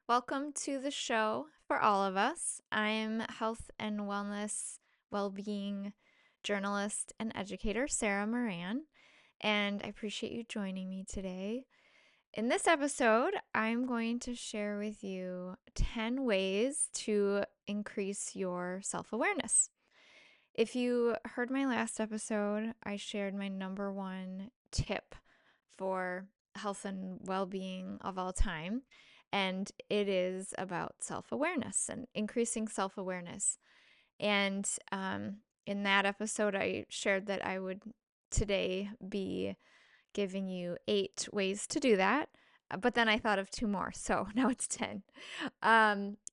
welcome to the show for all of us. I'm health and wellness, well-being journalist and educator Sarah Moran, and I appreciate you joining me today. In this episode, I'm going to share with you 10 ways to increase your self-awareness. If you heard my last episode, I shared my number one tip for health and well being of all time. And it is about self awareness and increasing self awareness. And in that episode, I shared that I would today be giving you 8 ways to do that. But then I thought of 2 more, so now it's 10.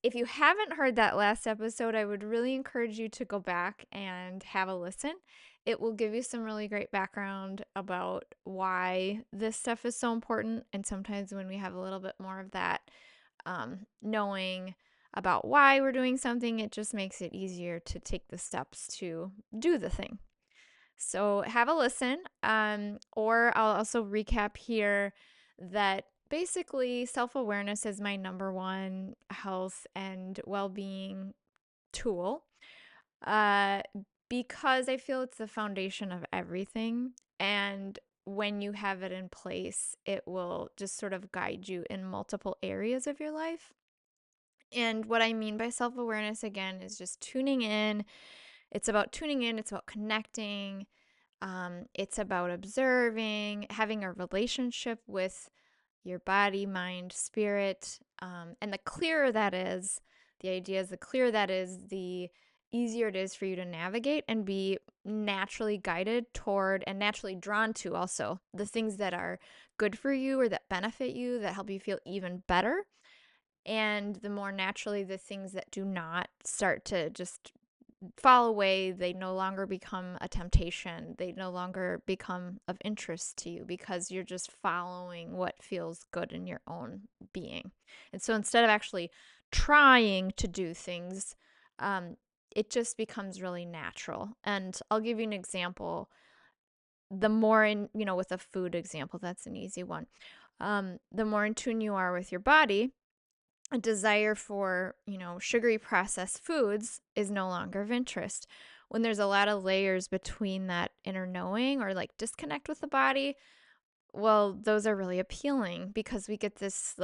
If you haven't heard that last episode, I would really encourage you to go back and have a listen. It will give you some really great background about why this stuff is so important. And sometimes when we have a little bit more of that, knowing about why we're doing something, it just makes it easier to take the steps to do the thing. So have a listen. Or I'll also recap here that basically self awareness is my number one health and well being tool uh, because I feel it's the foundation of everything. And when you have it in place, it will just sort of guide you in multiple areas of your life. And what I mean by self awareness, again, is just tuning in. It's about tuning in, it's about connecting, it's about observing, having a relationship with your body, mind, spirit. And the clearer that is, the idea is the clearer that is, the easier it is for you to navigate and be naturally guided toward and naturally drawn to also the things that are good for you or that benefit you, that help you feel even better. And the more naturally the things that do not start to just fall away, they no longer become a temptation. They no longer become of interest to you because you're just following what feels good in your own being. And so instead of actually trying to do things, it just becomes really natural. And I'll give you an example. The more with a food example, that's an easy one. The more in tune you are with your body, a desire for, sugary processed foods is no longer of interest. When there's a lot of layers between that inner knowing or like disconnect with the body, well, those are really appealing because we get this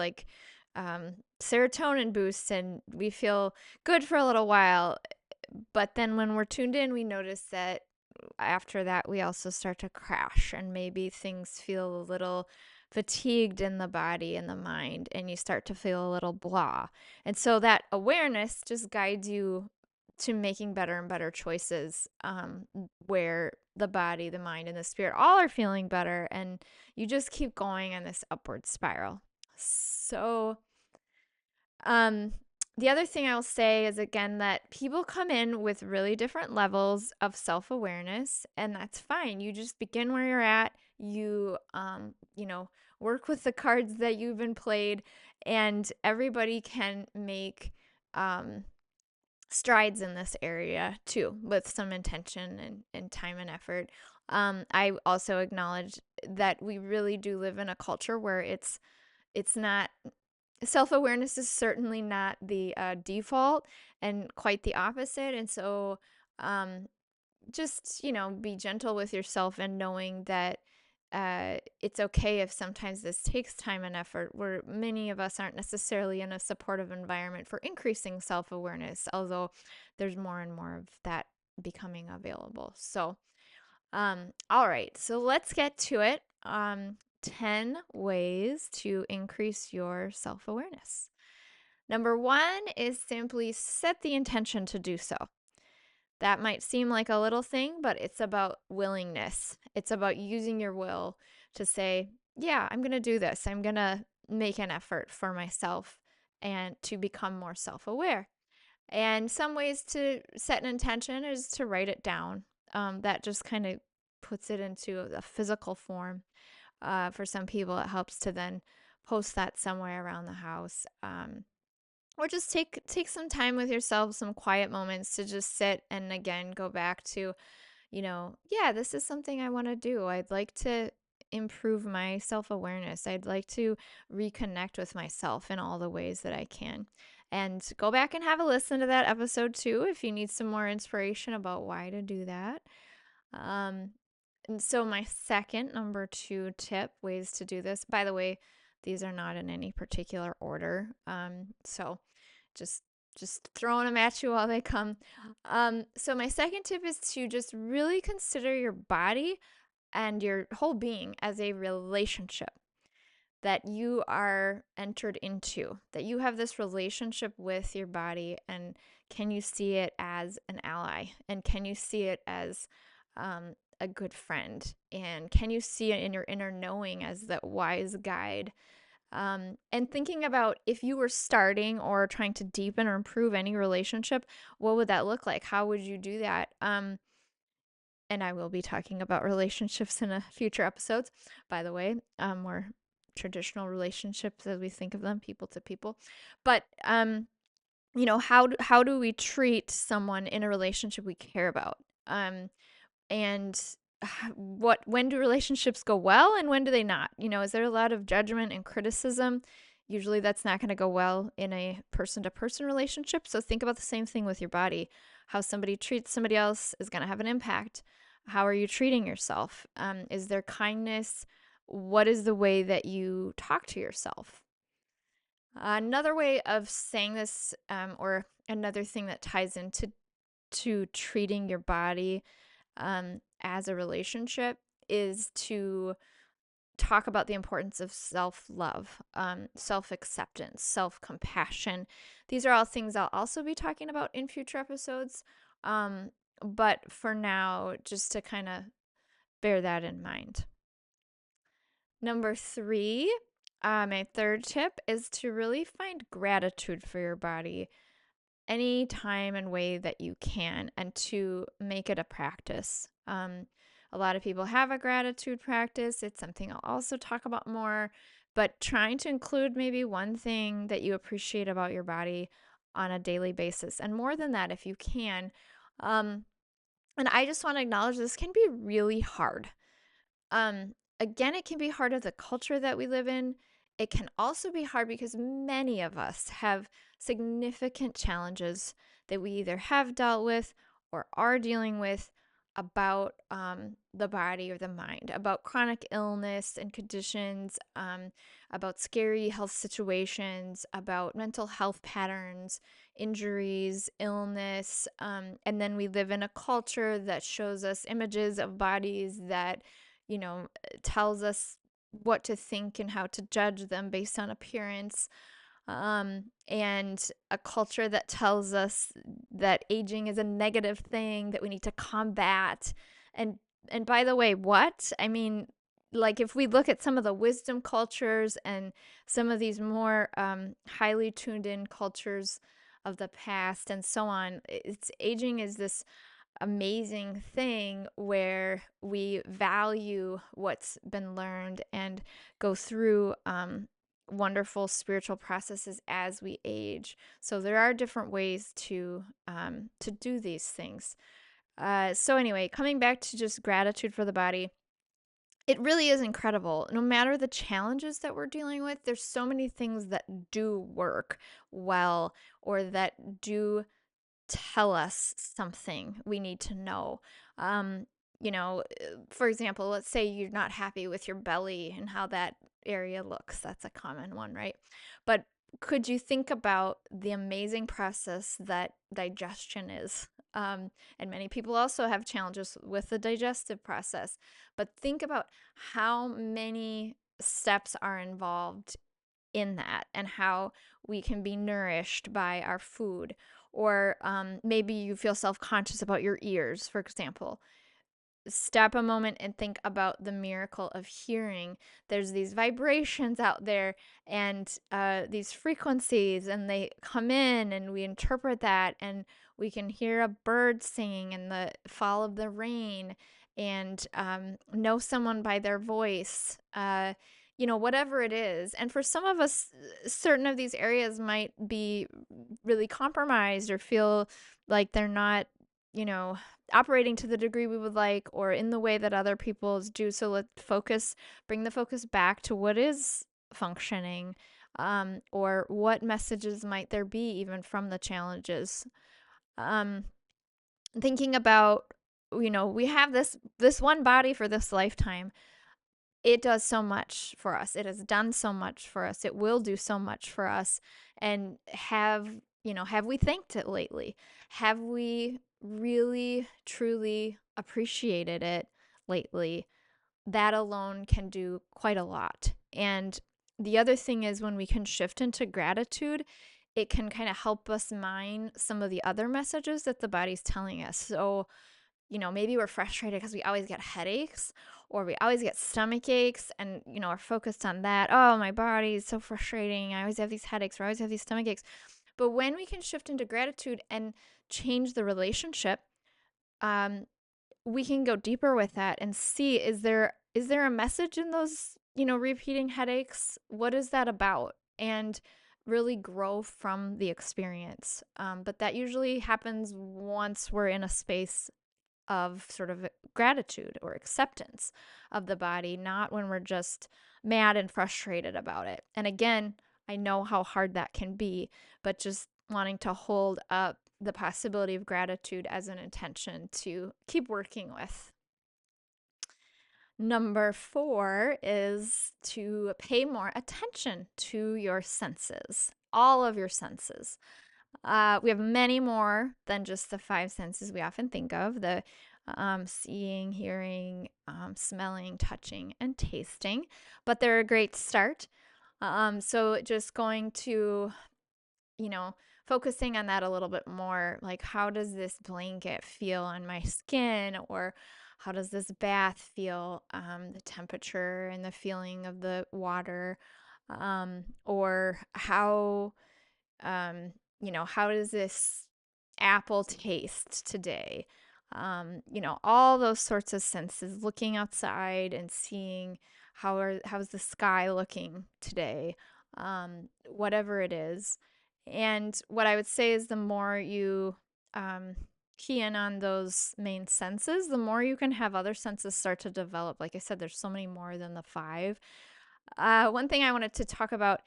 serotonin boost and we feel good for a little while. But then when we're tuned in, we notice that after that, we also start to crash and maybe things feel a little fatigued in the body and the mind, and you start to feel a little blah. And so that awareness just guides you to making better and better choices, where the body, the mind, and the spirit all are feeling better, and you just keep going on this upward spiral. So, um, the other thing I'll say is again that people come in with really different levels of self awareness, and that's fine. You just begin where you're at. You work with the cards that you've been played, and everybody can make strides in this area too, with some intention and time and effort. I also acknowledge that we really do live in a culture where it's not self-awareness is certainly not the default and quite the opposite. And so just be gentle with yourself and knowing that it's okay if sometimes this takes time and effort, where many of us aren't necessarily in a supportive environment for increasing self-awareness, although there's more and more of that becoming available. So all right, so let's get to it. 10 ways to increase your self awareness. Number one is simply set the intention to do so. That might seem like a little thing, but it's about willingness. It's about using your will to say, yeah, I'm going to do this. I'm going to make an effort for myself and to become more self aware. And some ways to set an intention is to write it down. That just kind of puts it into a physical form. For some people, it helps to then post that somewhere around the house. Or just take some time with yourself, some quiet moments to just sit and again go back to, yeah, this is something I want to do. I'd like to improve my self-awareness. I'd like to reconnect with myself in all the ways that I can. And go back and have a listen to that episode too if you need some more inspiration about why to do that. Um, and so my second, number 2 tip, ways to do this. By the way, these are not in any particular order. So just just throwing them at you while they come. So my second tip is to just really consider your body and your whole being as a relationship that you are entered into, that you have this relationship with your body. And can you see it as an ally? And can you see it as a good friend? And can you see it in your inner knowing as that wise guide? And thinking about if you were starting or trying to deepen or improve any relationship, what would that look like? How would you do that? And I will be talking about relationships in a future episodes, by the way, more traditional relationships as we think of them, people to people. But how do we treat someone in a relationship we care about? And when do relationships go well and when do they not? Is there a lot of judgment and criticism? Usually that's not going to go well in a person to person relationship. So think about the same thing with your body. How somebody treats somebody else is going to have an impact. How are you treating yourself? Is there kindness? What is the way that you talk to yourself? Another way of saying this, or another thing that ties into treating your body as a relationship, is to talk about the importance of self-love, self-acceptance, self-compassion. These are all things I'll also be talking about in future episodes. But for now, just to kind of bear that in mind. Number 3, my third tip is to really find gratitude for your body any time and way that you can, and to make it a practice. A lot of people have a gratitude practice. It's something I'll also talk about more, but trying to include maybe one thing that you appreciate about your body on a daily basis, and more than that if you can. And I just want to acknowledge this can be really hard. Again, it can be hard of the culture that we live in. It can also be hard because many of us have significant challenges that we either have dealt with or are dealing with about the body or the mind, about chronic illness and conditions, about scary health situations, about mental health patterns, injuries, illness. And then we live in a culture that shows us images of bodies that tells us what to think and how to judge them based on appearance, and a culture that tells us that aging is a negative thing that we need to combat. And by the way, what? I mean, like if we look at some of the wisdom cultures and some of these more highly tuned in cultures of the past and so on, it's aging is this amazing thing where we value what's been learned and go through wonderful spiritual processes as we age. So there are different ways to do these things. So anyway, coming back to just gratitude for the body, it really is incredible. No matter the challenges that we're dealing with, there's so many things that do work well or that do tell us something we need to know. For example, let's say you're not happy with your belly and how that area looks. That's a common one, right? But could you think about the amazing process that digestion is? And many people also have challenges with the digestive process. But think about how many steps are involved in that and how we can be nourished by our food. Or maybe you feel self-conscious about your ears, for example. Stop a moment and think about the miracle of hearing. There's these vibrations out there and these frequencies, and they come in and we interpret that, and we can hear a bird singing in the fall of the rain, and know someone by their voice, whatever it is. And for some of us, certain of these areas might be really compromised or feel like they're not operating to the degree we would like or in the way that other people's do. So bring the focus back to what is functioning, or what messages might there be even from the challenges. Um, Thinking about, we have this one body for this lifetime. It does so much for us. It has done so much for us. It will do so much for us. And have we thanked it lately? Have we really, truly appreciated it lately? That alone can do quite a lot. And the other thing is when we can shift into gratitude, it can kind of help us mine some of the other messages that the body's telling us. So, maybe we're frustrated because we always get headaches or we always get stomach aches and, are focused on that. Oh, my body is so frustrating. I always have these headaches or I always have these stomach aches. But when we can shift into gratitude and change the relationship, um, we can go deeper with that and see, is there a message in those, repeating headaches? What is that about? And really grow from the experience. But that usually happens once we're in a space of sort of gratitude or acceptance of the body, not when we're just mad and frustrated about it. And again, I know how hard that can be, but just wanting to hold up the possibility of gratitude as an intention to keep working with. Number 4 is to pay more attention to your senses, all of your senses. We have many more than just the 5 senses we often think of, the seeing, hearing, smelling, touching, and tasting, but they're a great start. So just going to, focusing on that a little bit more, like how does this blanket feel on my skin, or how does this bath feel, the temperature and the feeling of the water, or how does this apple taste today? All those sorts of senses, looking outside and seeing how's the sky looking today, whatever it is. And what I would say is the more you key in on those main senses, the more you can have other senses start to develop. Like I said, there's so many more than the 5. One thing I wanted to talk about,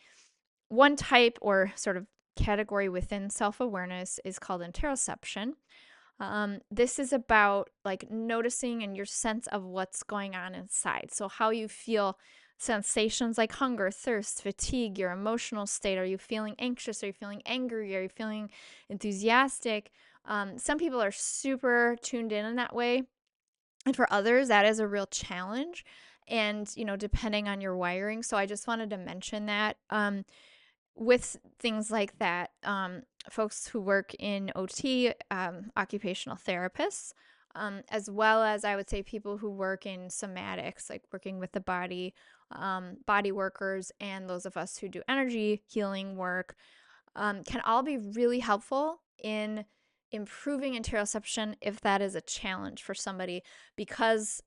one type or sort of category within self-awareness is called interoception. This is about like noticing and your sense of what's going on inside. So how you feel sensations like hunger, thirst, fatigue, your emotional state. Are you feeling anxious? Are you feeling angry? Are you feeling enthusiastic? Some people are super tuned in that way. And for others, that is a real challenge. And, depending on your wiring. So I just wanted to mention that. With things like that, folks who work in OT, occupational therapists, as well as I would say people who work in somatics, like working with the body, body workers, and those of us who do energy healing work, can all be really helpful in improving interoception if that is a challenge for somebody, because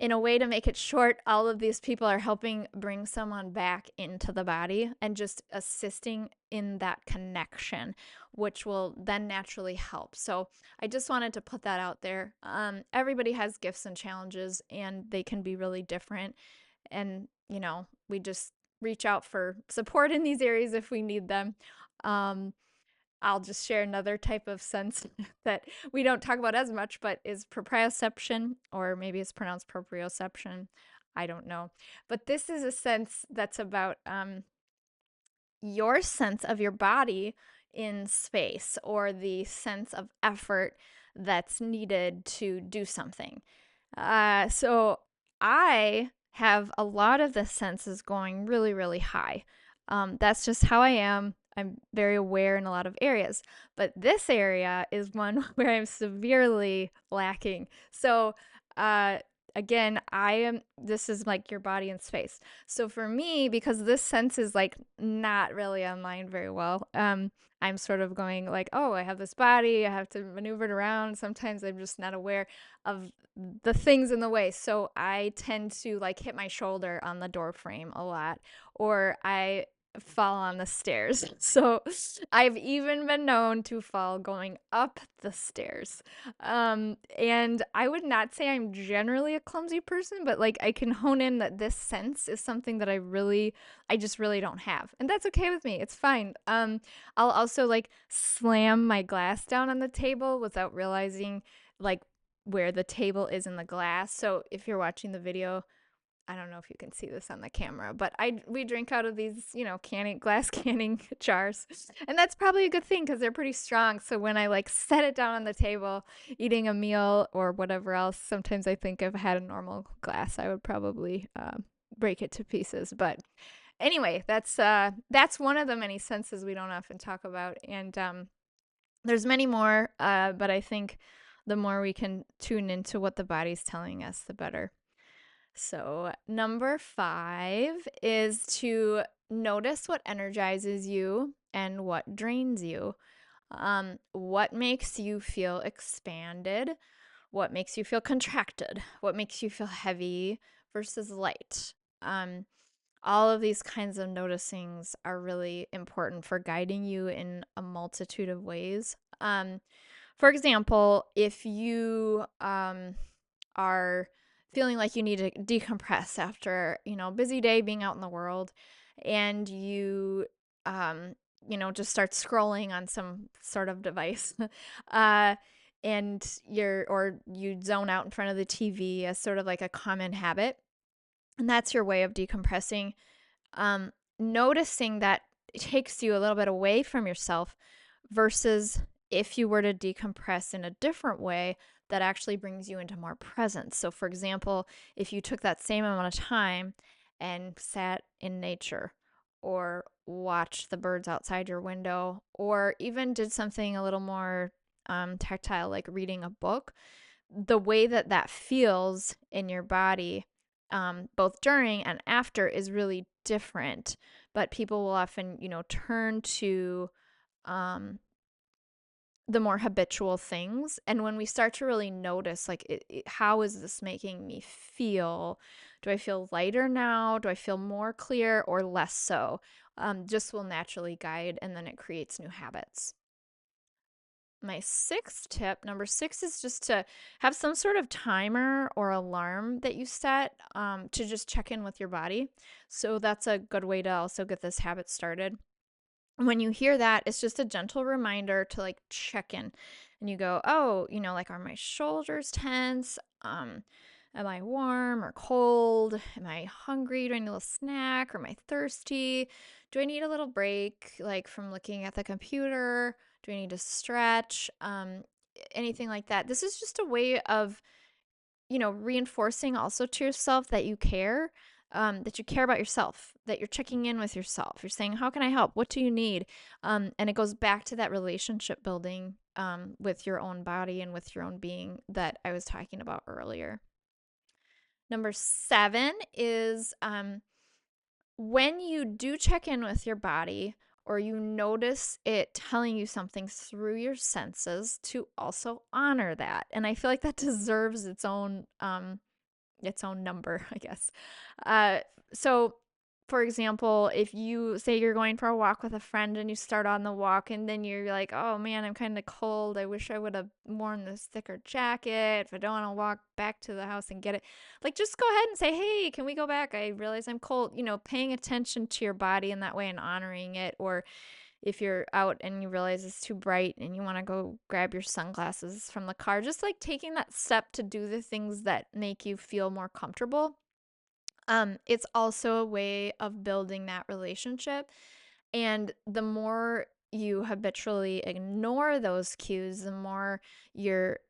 in a way to make it short, all of these people are helping bring someone back into the body and just assisting in that connection, which will then naturally help. So I just wanted to put that out there. Everybody has gifts and challenges, and they can be really different. And, we just reach out for support in these areas if we need them. I'll just share another type of sense that we don't talk about as much, but is proprioception, or maybe it's pronounced proprioception. I don't know. But this is a sense that's about your sense of your body in space, or the sense of effort that's needed to do something. So I have a lot of the senses going really, really high. That's just how I am. I'm very aware in a lot of areas, but this area is one where I'm severely lacking. So, again, this is like your body in space. So for me, because this sense is like not really online very well, I'm sort of going like, oh, I have this body, I have to maneuver it around. Sometimes I'm just not aware of the things in the way. So I tend to like hit my shoulder on the door frame a lot, or I fall on the stairs. So I've even been known to fall going up the stairs. And I would not say I'm generally a clumsy person, but like I can hone in that this sense is something that I just really don't have. And that's okay with me. It's fine. I'll also like slam my glass down on the table without realizing like where the table is in the glass. So if you're watching the video, I don't know if you can see this on the camera, but we drink out of these, glass canning jars. And that's probably a good thing because they're pretty strong. So when I like set it down on the table, eating a meal or whatever else, sometimes I think if I had a normal glass, I would probably break it to pieces. But anyway, that's one of the many senses we don't often talk about. And there's many more, but I think the more we can tune into what the body's telling us, the better. So, number 5 is to notice what energizes you and what drains you. What makes you feel expanded? What makes you feel contracted? What makes you feel heavy versus light? Um, all of these kinds of noticings are really important for guiding you in a multitude of ways. For example, if you are feeling like you need to decompress after, a busy day being out in the world and um, just start scrolling on some sort of device, uh, and you zone out in front of the TV as sort of like a common habit, and that's your way of decompressing. Noticing that it takes you a little bit away from yourself versus if you were to decompress in a different way that actually brings you into more presence. So, for example, if you took that same amount of time and sat in nature or watched the birds outside your window or even did something a little more tactile, like reading a book, the way that that feels in your body, both during and after, is really different. But people will often, turn to um, the more habitual things. And when we start to really notice, like, how is this making me feel? Do I feel lighter now? Do I feel more clear or less so? Just will naturally guide, and then it creates new habits. My sixth tip, number 6, is just to have some sort of timer or alarm that you set to just check in with your body. So that's a good way to also get this habit started. When you hear that, it's just a gentle reminder to like check in, and you go, oh, like, are my shoulders tense? Am I warm or cold? Am I hungry? Do I need a little snack? Or am I thirsty? Do I need a little break, like from looking at the computer? Do I need to stretch? Anything like that. This is just a way of, reinforcing also to yourself that you care about yourself, that you're checking in with yourself. You're saying, how can I help? What do you need? And it goes back to that relationship building with your own body and with your own being that I was talking about earlier. Number 7 is when you do check in with your body or you notice it telling you something through your senses, to also honor that. And I feel like that deserves its own number, I guess. So, for example, if you say you're going for a walk with a friend and you start on the walk and then you're like, oh man, I'm kind of cold. I wish I would have worn this thicker jacket. If I don't want to walk back to the house and get it, like, just go ahead and say, hey, can we go back? I realize I'm cold. Paying attention to your body in that way and honoring it. Or if you're out and you realize it's too bright and you want to go grab your sunglasses from the car, just like taking that step to do the things that make you feel more comfortable. It's also a way of building that relationship. And the more you habitually ignore those cues, the more you're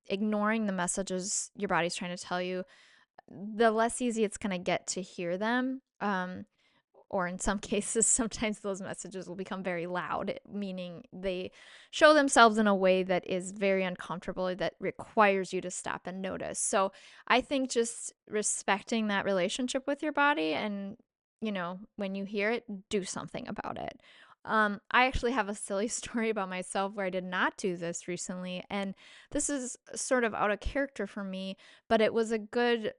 ignoring the messages your body's trying to tell you, the less easy it's going to get to hear them. Or in some cases, sometimes those messages will become very loud, meaning they show themselves in a way that is very uncomfortable, that requires you to stop and notice. So I think just respecting that relationship with your body and, when you hear it, do something about it. I actually have a silly story about myself where I did not do this recently, and this is sort of out of character for me, but it was a good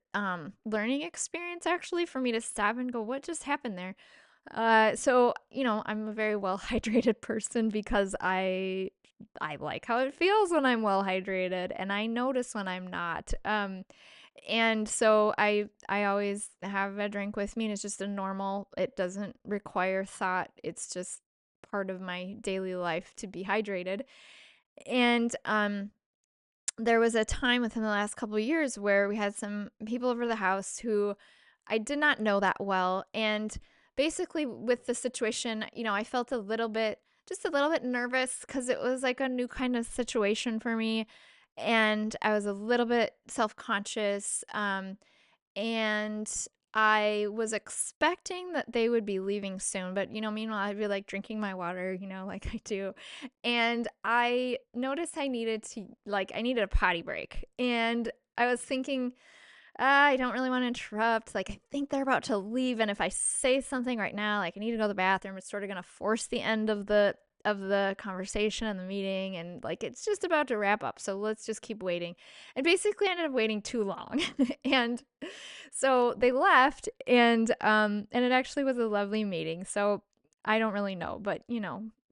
learning experience actually for me to stop and go, what just happened there? I'm a very well hydrated person because I like how it feels when I'm well hydrated, and I notice when I'm not. And so I always have a drink with me, and it's just a normal. It doesn't require thought. It's just part of my daily life to be hydrated. And there was a time within the last couple of years where we had some people over the house who I did not know that well. And basically, with the situation, I felt just a little bit nervous because it was like a new kind of situation for me. And I was a little bit self conscious. And I was expecting that they would be leaving soon, but meanwhile, I'd be like drinking my water, like I do. And I noticed I needed a potty break. And I was thinking, I don't really want to interrupt. Like, I think they're about to leave, and if I say something right now, like I need to go to the bathroom, it's sort of going to force the end of the conversation and the meeting, and like it's just about to wrap up. So let's just keep waiting. And basically, I ended up waiting too long, and so they left, and it actually was a lovely meeting. So I don't really know, but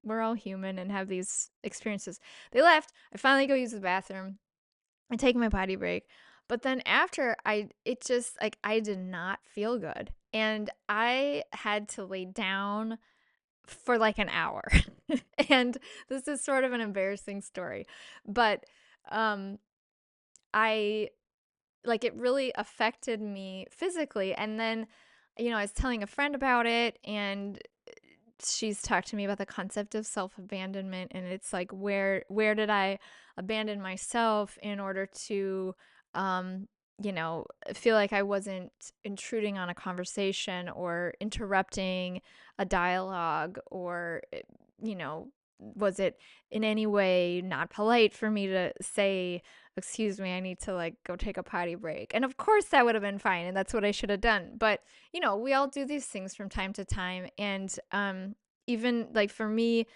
we're all human and have these experiences. They left. I finally go use the bathroom. I take my potty break. But then after it just like I did not feel good. And I had to lay down for like an hour. And this is sort of an embarrassing story. But um I like it really affected me physically. And then I was telling a friend about it, and she's talked to me about the concept of self-abandonment, and it's like where did I abandon myself in order to um feel like I wasn't intruding on a conversation or interrupting a dialogue, or was it in any way not polite for me to say, excuse me, I need to like go take a potty break? And of course that would have been fine, and that's what I should have done. But we all do these things from time to time. And even like for me,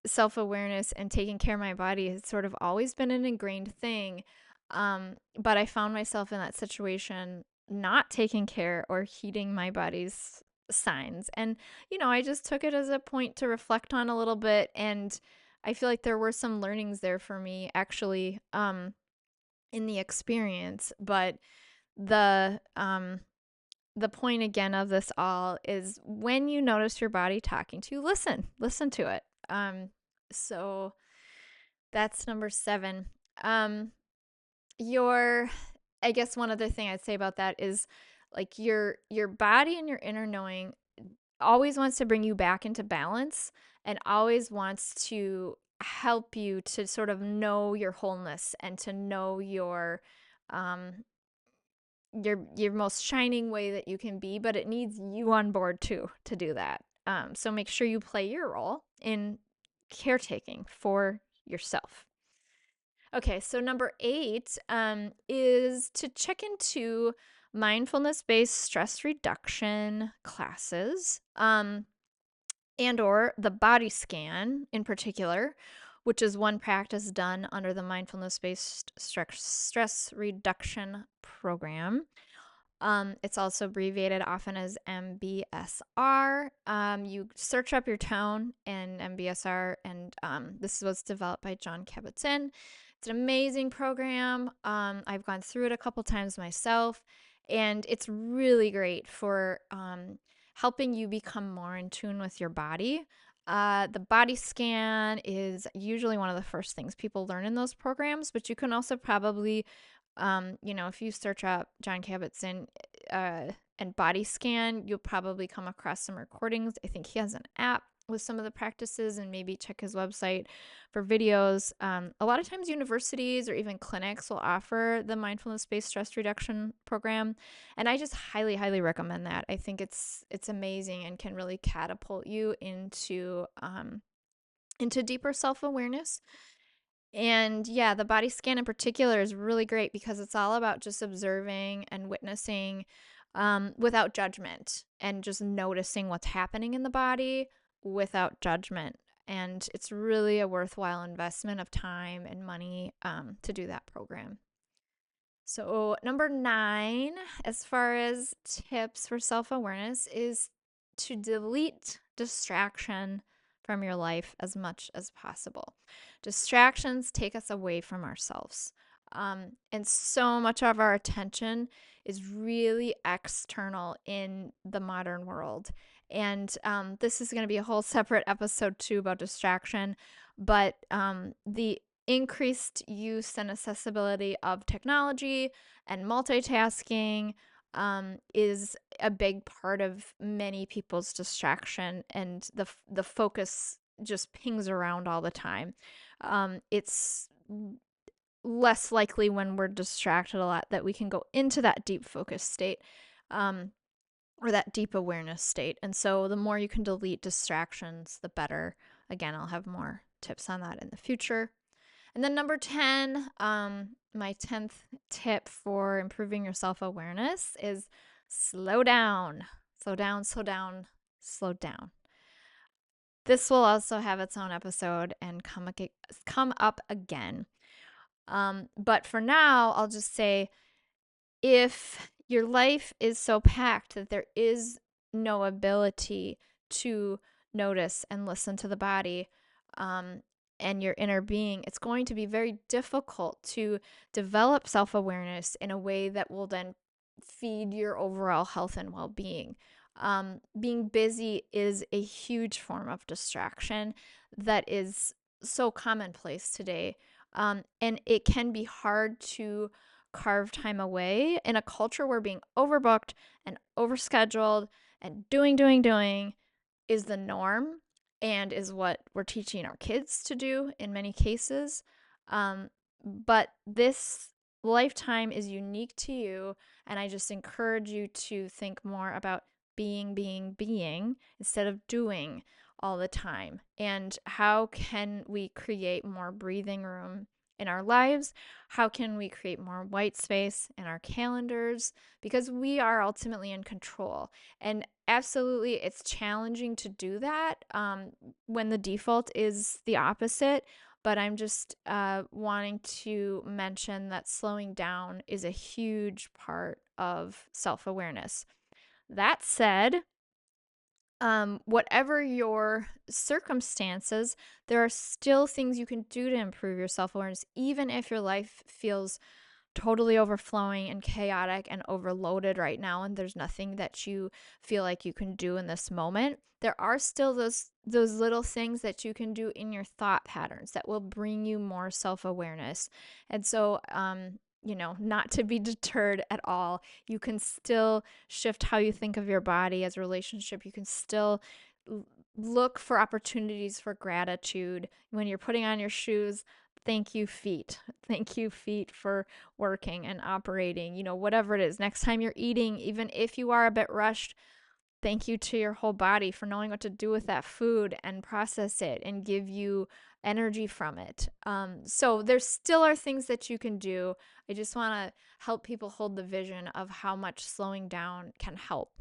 self awareness and taking care of my body has sort of always been an ingrained thing. But I found myself in that situation not taking care or heeding my body's signs. And, I just took it as a point to reflect on a little bit. And I feel like there were some learnings there for me actually in the experience. But the um, the point again of this all is when you notice your body talking to you, listen to it. So that's number 7. Um, your, I guess one other thing I'd say about that is like your body and your inner knowing always wants to bring you back into balance, and always wants to help you to sort of know your wholeness and to know um your most shining way that you can be, but it needs you on board too to do that. So make sure you play your role in caretaking for yourself. Okay, so number 8 is to check into mindfulness-based stress reduction classes, and or the body scan in particular, which is one practice done under the mindfulness-based stress reduction program. It's also abbreviated often as MBSR. You search up your tone in MBSR, and this was developed by John Kabat-Zinn. It's an amazing program. I've gone through it a couple times myself, and it's really great for helping you become more in tune with your body. The body scan is usually one of the first things people learn in those programs, but you can also probably if you search up John Kabat-Zinn and body scan, you'll probably come across some recordings. I think he has an app with some of the practices, and maybe check his website for videos. A lot of times universities or even clinics will offer the mindfulness-based stress reduction program, and I just highly, highly recommend that. I think it's amazing and can really catapult you into deeper self-awareness. And yeah, the body scan in particular is really great because it's all about just observing and witnessing without judgment, and just noticing what's happening in the body without judgment. And it's really a worthwhile investment of time and money to do that program. So, number 9, as far as tips for self awareness, is to delete distraction from your life as much as possible. Distractions take us away from ourselves. And so much of our attention is really external in the modern world. And this is going to be a whole separate episode too about distraction. But the increased use and accessibility of technology and multitasking is a big part of many people's distraction, and the focus just pings around all the time. It's less likely when we're distracted a lot that we can go into that deep focus state, or that deep awareness state. And so the more you can delete distractions, the better. Again, I'll have more tips on that in the future. And then number 10, my 10th tip for improving your self-awareness is slow down. Slow down, slow down, slow down. This will also have its own episode and come up again. But for now, I'll just say, if your life is so packed that there is no ability to notice and listen to the body, and your inner being, it's going to be very difficult to develop self awareness in a way that will then feed your overall health and well being. Being busy is a huge form of distraction that is so commonplace today. And it can be hard to carve time away in a culture where being overbooked and overscheduled and doing is the norm and is what we're teaching our kids to do in many cases. But this lifetime is unique to you, and I just encourage you to think more about being instead of doing all the time. And how can we create more breathing room in our lives? How can we create more white space in our calendars? Because we are ultimately in control. And absolutely, it's challenging to do that when the default is the opposite. But I'm just wanting to mention that slowing down is a huge part of self awareness. That said, whatever your circumstances, there are still things you can do to improve your self awareness, even if your life feels totally overflowing and chaotic and overloaded right now, and there's nothing that you feel like you can do in this moment. There are still those little things that you can do in your thought patterns that will bring you more self-awareness. And so not to be deterred at all, you can still shift how you think of your body as a relationship. You can still look for opportunities for gratitude when you're putting on your shoes. Thank you, feet. Thank you, feet, for working and operating, whatever it is. Next time you're eating, even if you are a bit rushed, thank you to your whole body for knowing what to do with that food and process it and give you energy from it. So there still are things that you can do. I just want to help people hold the vision of how much slowing down can help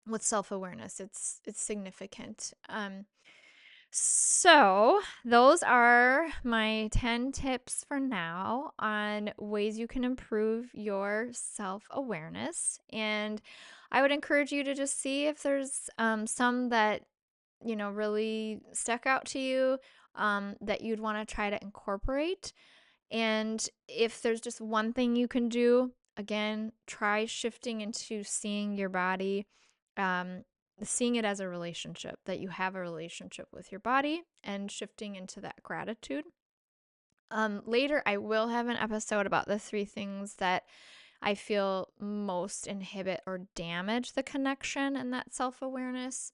with self-awareness. It's significant. So, those are my 10 tips for now on ways you can improve your self awareness. And I would encourage you to just see if there's some that, really stuck out to you, that you'd want to try to incorporate. And if there's just one thing you can do, again, try shifting into seeing your body, um, seeing it as a relationship, that you have a relationship with your body, and shifting into that gratitude. Later, I will have an episode about the 3 things that I feel most inhibit or damage the connection and that self awareness.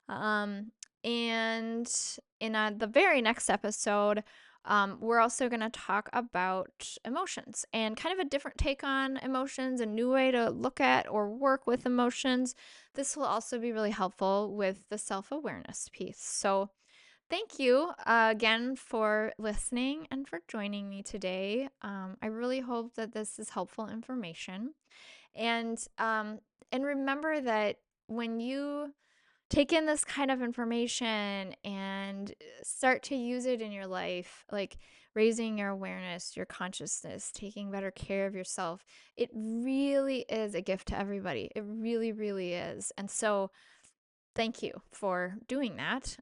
And in the very next episode, we're also going to talk about emotions and kind of a different take on emotions, a new way to look at or work with emotions. This will also be really helpful with the self awareness piece. So, thank you again for listening and for joining me today. I really hope that this is helpful information. And remember that when you take in this kind of information and start to use it in your life, like raising your awareness, your consciousness, taking better care of yourself. It really is a gift to everybody. It really, really is. And so, thank you for doing that.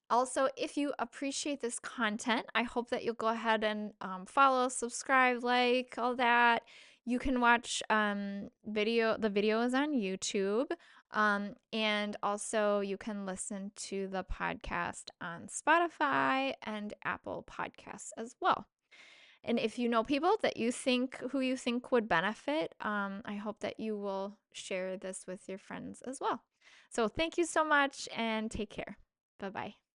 Also, if you appreciate this content, I hope that you'll go ahead and follow, subscribe, like, all that. You can watch the video is on YouTube. And also you can listen to the podcast on Spotify and Apple Podcasts as well. And if you know people that who you think would benefit, I hope that you will share this with your friends as well. So thank you so much and take care. Bye bye.